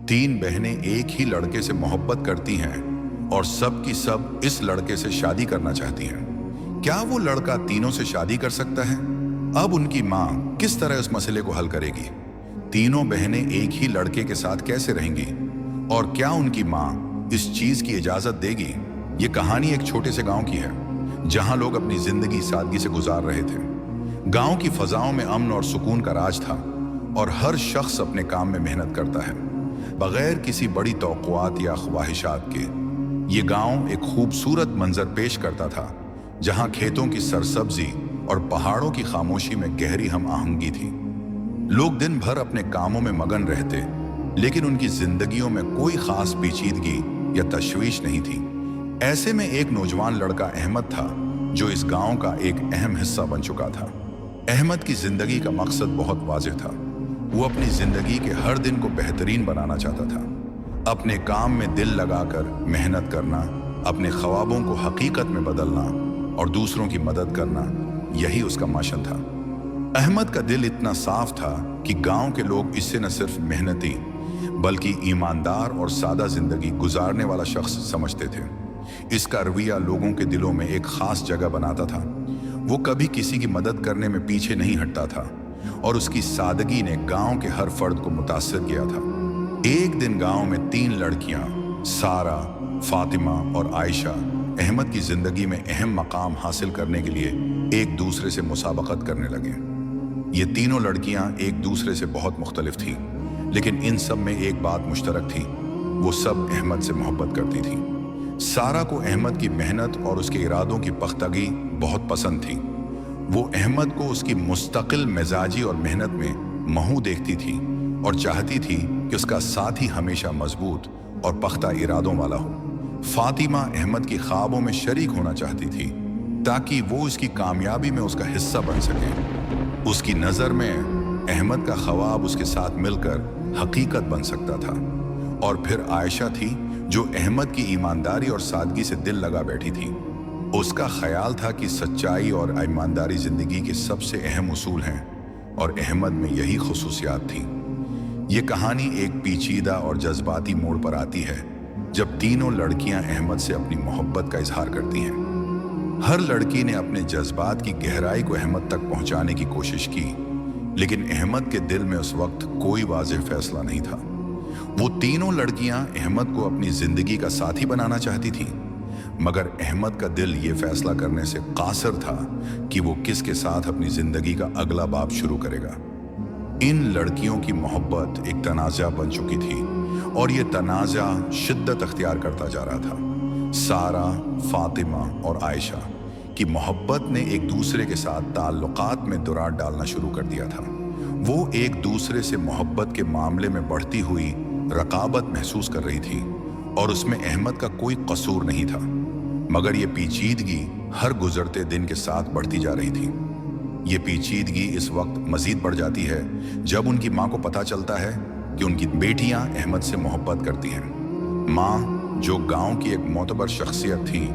तीन बहनें एक ही लड़के से मोहब्बत करती हैं और सब की सब इस लड़के से शादी करना चाहती हैं। क्या वो लड़का तीनों से शादी कर सकता है? अब उनकी माँ किस तरह इस मसले को हल करेगी? तीनों बहनें एक ही लड़के के साथ कैसे रहेंगी और क्या उनकी माँ इस चीज की इजाजत देगी? ये कहानी एक छोटे से गांव की है जहां लोग अपनी जिंदगी सादगी से गुजार रहे थे। गांव की फजाओं में अमन और सुकून का राज था और हर शख्स अपने काम में मेहनत करता है बगैर किसी बड़ी तौक़ुआत या ख्वाहिशात के। ये गांव एक खूबसूरत मंजर पेश करता था जहां खेतों की सरसब्जी और पहाड़ों की खामोशी में गहरी हम आहंगी थी। लोग दिन भर अपने कामों में मगन रहते, लेकिन उनकी जिंदगियों में कोई खास पेचीदगी या तशवीश नहीं थी। ऐसे में एक नौजवान लड़का अहमद था जो इस गांव का एक अहम हिस्सा बन चुका था। अहमद की जिंदगी का मकसद बहुत वाज़ेह था। वो अपनी जिंदगी के हर दिन को बेहतरीन बनाना चाहता था। अपने काम में दिल लगाकर मेहनत करना, अपने ख्वाबों को हकीकत में बदलना और दूसरों की मदद करना, यही उसका मिशन था। अहमद का दिल इतना साफ था कि गांव के लोग इससे न सिर्फ मेहनती बल्कि ईमानदार और सादा जिंदगी गुजारने वाला शख्स समझते थे। इसका रवैया लोगों के दिलों में एक खास जगह बनाता था। वो कभी किसी की मदद करने में पीछे नहीं हटता था और उसकी सादगी ने गांव के हर फर्द को मुतासिर किया था। एक दिन गांव में तीन लड़कियां सारा, फातिमा और आयशा अहमद की जिंदगी में अहम मकाम हासिल करने के लिए एक दूसरे से मुसाबकत करने लगे। ये तीनों लड़कियां एक दूसरे से बहुत मुख्तलिफ थीं, लेकिन इन सब में एक बात मुश्तरक थी, वो सब अहमद से मोहब्बत करती थीं। सारा को अहमद की मेहनत और उसके इरादों की पख्तगी बहुत पसंद थी। वो अहमद को उसकी मुस्तकिल मिजाजी और मेहनत में महू देखती थी और चाहती थी कि उसका साथी हमेशा मजबूत और पख्ता इरादों वाला हो। फातिमा अहमद की ख्वाबों में शरीक होना चाहती थी ताकि वो उसकी कामयाबी में उसका हिस्सा बन सके। उसकी नज़र में अहमद का ख्वाब उसके साथ मिलकर हकीकत बन सकता था। और फिर आयशा थी जो अहमद की ईमानदारी और सादगी से दिल लगा बैठी थी। उसका ख्याल था कि सच्चाई और ईमानदारी जिंदगी के सबसे अहम उसूल हैं और अहमद में यही खुसूसियात थी। ये कहानी एक पेचीदा और जज्बाती मोड़ पर आती है जब तीनों लड़कियां अहमद से अपनी मोहब्बत का इजहार करती हैं। हर लड़की ने अपने जज्बात की गहराई को अहमद तक पहुंचाने की कोशिश की, लेकिन अहमद के दिल में उस वक्त कोई वाज़ेह फैसला नहीं था। वो तीनों लड़कियां अहमद को अपनी जिंदगी का साथी बनाना चाहती थीं, मगर अहमद का दिल ये फैसला करने से कासिर था कि वो किसके साथ अपनी जिंदगी का अगला बाब शुरू करेगा। इन लड़कियों की मोहब्बत एक तनाज़ा बन चुकी थी और ये तनाज़ा शिद्दत अख्तियार करता जा रहा था। सारा, फातिमा और आयशा की मोहब्बत ने एक दूसरे के साथ ताल्लुकात में दरार डालना शुरू कर दिया था। वो एक दूसरे से मोहब्बत के मामले में बढ़ती हुई रकाबत महसूस कर रही थी और उसमें अहमद का कोई कसूर नहीं था, मगर ये पेचीदगी हर गुजरते दिन के साथ बढ़ती जा रही थी। ये पेचीदगी इस वक्त मजीद बढ़ जाती है जब उनकी माँ को पता चलता है कि उनकी बेटियां अहमद से मोहब्बत करती हैं। माँ, जो गांव की एक मोतबर शख्सियत थी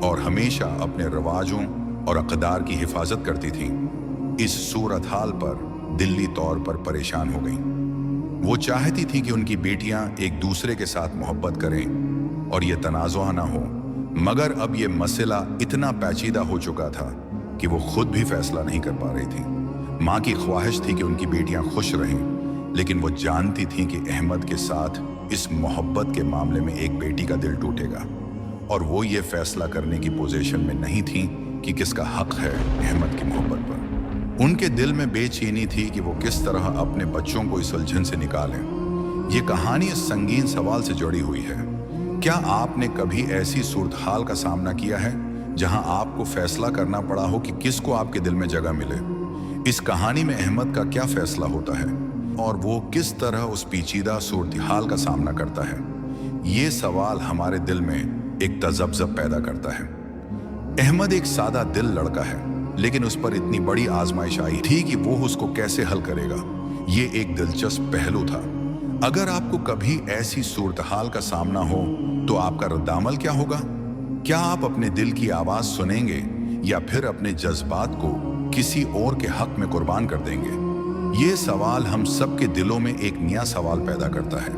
और हमेशा अपने रवाजों और अक़दार की हिफाजत करती थी, इस सूरत हाल पर दिली तौर पर परेशान हो गई। वो चाहती थी कि उनकी बेटियां एक दूसरे के साथ मोहब्बत करें और ये तनाज़ुआ ना हो, मगर अब ये मसला इतना पेचीदा हो चुका था कि वो खुद भी फैसला नहीं कर पा रही थी। माँ की ख्वाहिश थी कि उनकी बेटियां खुश रहें, लेकिन वो जानती थी कि अहमद के साथ इस मोहब्बत के मामले में एक बेटी का दिल टूटेगा और वो ये फैसला करने की पोजीशन में नहीं थी कि किसका हक है अहमद की मोहब्बत पर। उनके दिल में बेचैनी थी कि वो किस तरह अपने बच्चों को इस उलझन से निकालें। ये कहानी इस संगीन सवाल से जुड़ी हुई है। क्या आपने कभी ऐसी सूरत हाल का सामना किया है जहां आपको फैसला करना पड़ा हो कि किसको आपके दिल में जगह मिले? इस कहानी में अहमद का क्या फैसला होता है और वो किस तरह उस पेचीदा सूरत हाल का सामना करता है? ये सवाल हमारे दिल में एक तजब्ज़ब पैदा करता है। अहमद एक सादा दिल लड़का है, लेकिन उस पर इतनी बड़ी आजमाइश आई थी कि वो उसको कैसे हल करेगा। ये एक दिलचस्प पहलू था। अगर आपको कभी ऐसी सूरत हाल का सामना हो तो आपका रद्दामल क्या होगा? क्या आप अपने दिल की आवाज़ सुनेंगे या फिर अपने जज्बात को किसी और के हक में कुर्बान कर देंगे? ये सवाल हम सब के दिलों में एक नया सवाल पैदा करता है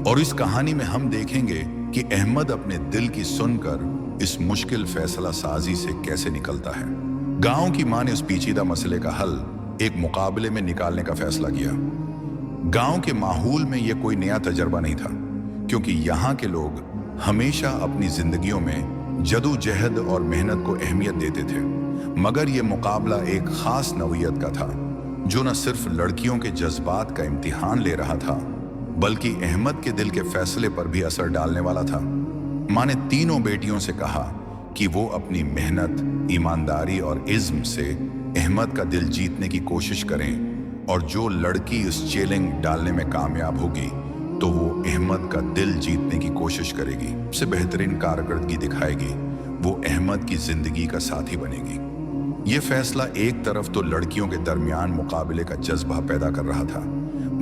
और इस कहानी में हम देखेंगे कि अहमद अपने दिल की सुनकर इस मुश्किल फैसला साजी से कैसे निकलता है। गांव की मां ने उस पेचीदा मसले का हल एक मुकाबले में निकालने का फैसला किया। गांव के माहौल में यह कोई नया तजर्बा नहीं था, क्योंकि यहाँ के लोग हमेशा अपनी जिंदगियों में जदोजहद और मेहनत को अहमियत देते थे। मगर यह मुकाबला एक खास नौइयत का था, जो न सिर्फ लड़कियों के जज्बात का इम्तिहान ले रहा था, बल्कि अहमद के दिल के फैसले पर भी असर डालने वाला था। माँ ने तीनों बेटियों से कहा कि वो अपनी मेहनत, ईमानदारी और इज्म से अहमद का दिल जीतने की कोशिश करें, और जो लड़की इस चैलेंज डालने में कामयाब होगी तो वो अहमद का दिल जीतने की कोशिश करेगी, सबसे बेहतरीन कारकर्दगी दिखाएगी, वो अहमद की जिंदगी का साथी बनेगी। ये फैसला एक तरफ तो लड़कियों के दरमियान मुकाबले का जज्बा पैदा कर रहा था,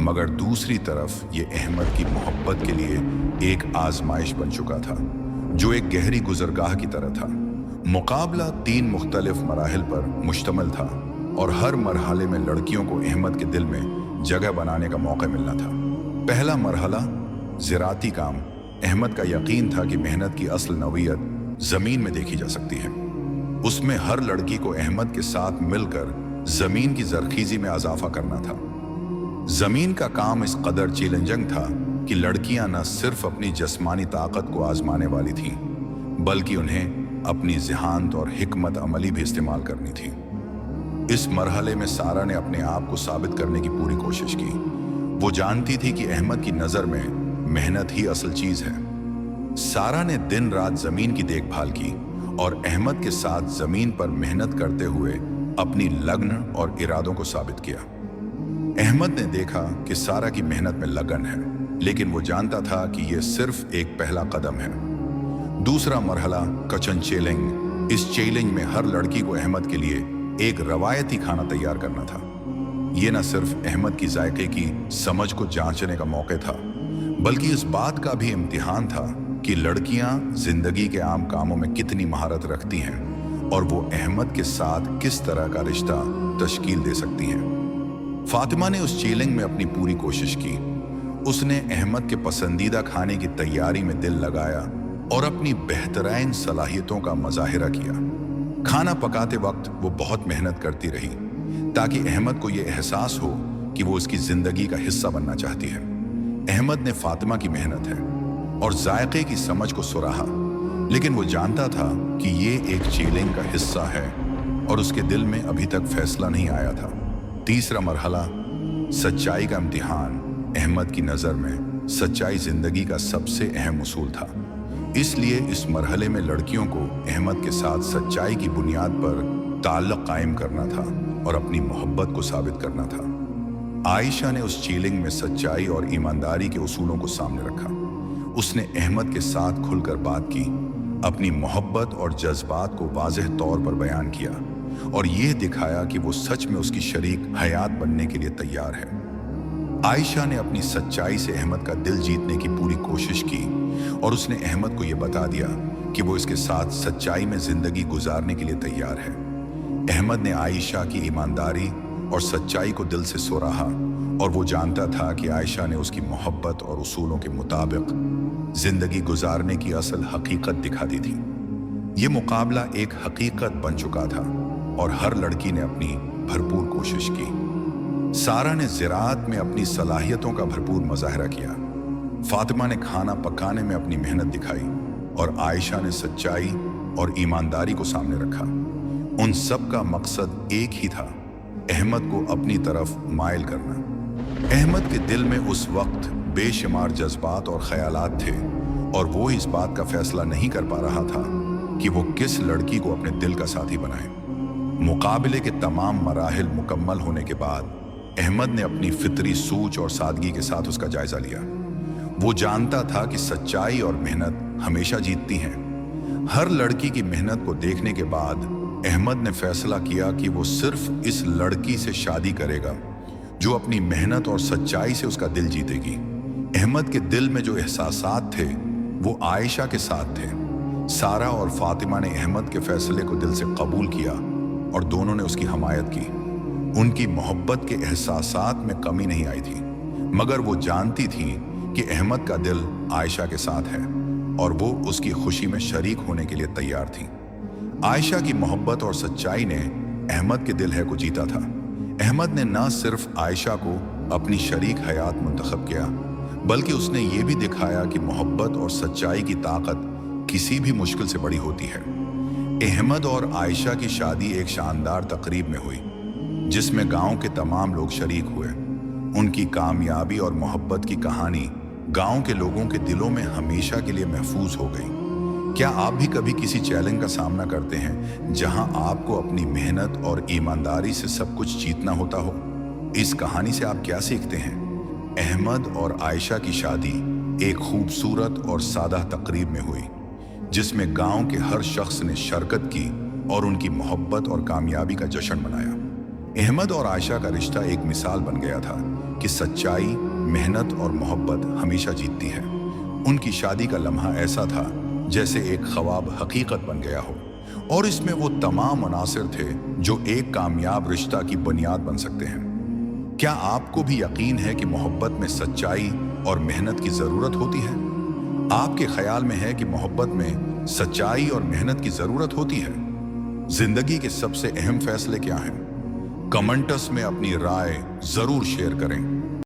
मगर दूसरी तरफ ये अहमद की मोहब्बत के लिए एक आजमाइश बन चुका था, जो एक गहरी गुजरगाह की तरह था। मुकाबला 3 मुख्तलिफ मराहिल पर मुश्तमिल था, और हर मरहले में लड़कियों को अहमद के दिल में जगह बनाने का मौका मिलना था। पहला मरहला ज़राती काम। अहमद का यकीन था कि मेहनत की असल नौइयत ज़मीन में देखी जा सकती है। उसमें हर लड़की को अहमद के साथ मिलकर ज़मीन की ज़रख़ीज़ी में इजाफा करना था। ज़मीन का काम इस कदर चैलेंजिंग था कि लड़कियां न सिर्फ अपनी जिस्मानी ताकत को आजमाने वाली थीं, बल्कि उन्हें अपनी ज़हानत और हिकमत अमली भी इस्तेमाल करनी थी। इस मरहले में सारा ने अपने आप को साबित करने की पूरी कोशिश की। वो जानती थी कि अहमद की नज़र में मेहनत ही असल चीज़ है। सारा ने दिन रात ज़मीन की देखभाल की और अहमद के साथ ज़मीन पर मेहनत करते हुए अपनी लगन और इरादों को साबित किया। अहमद ने देखा कि सारा की मेहनत में लगन है, लेकिन वो जानता था कि यह सिर्फ एक पहला कदम है। दूसरा मरहला किचन चैलेंज। इस चैलेंज में हर लड़की को अहमद के लिए एक रवायती खाना तैयार करना था। ये न सिर्फ अहमद की जायके की समझ को जांचने का मौका था, बल्कि इस बात का भी इम्तिहान था कि लड़कियां जिंदगी के आम कामों में कितनी महारत रखती हैं और वो अहमद के साथ किस तरह का रिश्ता तश्कील दे सकती हैं। फातिमा ने उस चैलेंज में अपनी पूरी कोशिश की। उसने अहमद के पसंदीदा खाने की तैयारी में दिल लगाया और अपनी बेहतरीन सलाहियतों का मुजाहिरा किया। खाना पकाते वक्त वो बहुत मेहनत करती रही, ताकि अहमद को ये एहसास हो कि वो उसकी जिंदगी का हिस्सा बनना चाहती है। अहमद ने फातिमा की मेहनत है और जायके की समझ को सराहा, लेकिन वो जानता था कि ये एक चैलेंज का हिस्सा है और उसके दिल में अभी तक फैसला नहीं आया था। तीसरा मरहला सच्चाई का इम्तिहान। अहमद की नज़र में सच्चाई जिंदगी का सबसे अहम उसूल था, इसलिए इस मरहले में लड़कियों को अहमद के साथ सच्चाई की बुनियाद पर ताल्लुक़ कायम करना था और अपनी मोहब्बत को साबित करना था। आयशा ने उस चैलेंज में सच्चाई और ईमानदारी के उसूलों को सामने रखा। उसने अहमद के साथ खुलकर बात की, अपनी मोहब्बत और जज्बात को वाज़ेह तौर पर बयान किया और यह दिखाया कि वो सच में उसकी शरीक हयात बनने के लिए तैयार है। आयशा ने अपनी सच्चाई से अहमद का दिल जीतने की पूरी कोशिश की और उसने अहमद को यह बता दिया कि वो इसके साथ सच्चाई में जिंदगी गुजारने के लिए तैयार है। अहमद ने आयशा की ईमानदारी और सच्चाई को दिल से सराहा और वो जानता था कि आयशा ने उसकी मोहब्बत और उसूलों के मुताबिक जिंदगी गुजारने की असल हकीकत दिखा दी थी। ये मुकाबला एक हकीकत बन चुका था और हर लड़की ने अपनी भरपूर कोशिश की। सारा ने ज़राअत में अपनी सलाहियतों का भरपूर मुजाहिरा किया। फातिमा ने खाना पकाने में अपनी मेहनत दिखाई और आयशा ने सच्चाई और ईमानदारी को सामने रखा। उन सब का मकसद एक ही था, अहमद को अपनी तरफ माइल करना। अहमद के दिल में उस वक्त बेशुमार जज्बात और ख्यालात थे और वो इस बात का फैसला नहीं कर पा रहा था कि वो किस लड़की को अपने दिल का साथी बनाए। मुकाबले के तमाम मराहिल मुकम्मल होने के बाद अहमद ने अपनी फितरी सूझ और सादगी के साथ उसका जायजा लिया। वो जानता था कि सच्चाई और मेहनत हमेशा जीतती हैं। हर लड़की की मेहनत को देखने के बाद अहमद ने फैसला किया कि वो सिर्फ इस लड़की से शादी करेगा जो अपनी मेहनत और सच्चाई से उसका दिल जीतेगी। अहमद के दिल में जो एहसासात थे वो आयशा के साथ थे। सारा और फातिमा ने अहमद के फैसले को दिल से कबूल किया और दोनों ने उसकी हमायत की। उनकी मोहब्बत के एहसासात में कमी नहीं आई थी, मगर वो जानती थी कि अहमद का दिल आयशा के साथ है और वो उसकी खुशी में शरीक होने के लिए तैयार थी। आयशा की मोहब्बत और सच्चाई ने अहमद के दिल है को जीता था। अहमद ने न सिर्फ आयशा को अपनी शरीक हयात मुंतखब किया, बल्कि उसने ये भी दिखाया कि मोहब्बत और सच्चाई की ताकत किसी भी मुश्किल से बड़ी होती है। अहमद और आयशा की शादी एक शानदार तकरीब में हुई, जिसमें गांव के तमाम लोग शरीक हुए। उनकी कामयाबी और मोहब्बत की कहानी गांव के लोगों के दिलों में हमेशा के लिए महफूज हो गई। क्या आप भी कभी किसी चैलेंज का सामना करते हैं जहां आपको अपनी मेहनत और ईमानदारी से सब कुछ जीतना होता हो? इस कहानी से आप क्या सीखते हैं? अहमद और आयशा की शादी एक खूबसूरत और सादा तकरीब में हुई, जिसमें गांव के हर शख्स ने शिरकत की और उनकी मोहब्बत और कामयाबी का जश्न मनाया। अहमद और आयशा का रिश्ता एक मिसाल बन गया था कि सच्चाई, मेहनत और मोहब्बत हमेशा जीतती है। उनकी शादी का लम्हा ऐसा था जैसे एक ख्वाब हकीकत बन गया हो, और इसमें वो तमाम अनासिर थे जो एक कामयाब रिश्ता की बुनियाद बन सकते हैं। क्या आपको भी यकीन है कि मोहब्बत में सच्चाई और मेहनत की ज़रूरत होती है? आपके ख्याल में है कि मोहब्बत में सच्चाई और मेहनत की ज़रूरत होती है? जिंदगी के सबसे अहम फैसले क्या हैं? कमेंट्स में अपनी राय ज़रूर शेयर करें।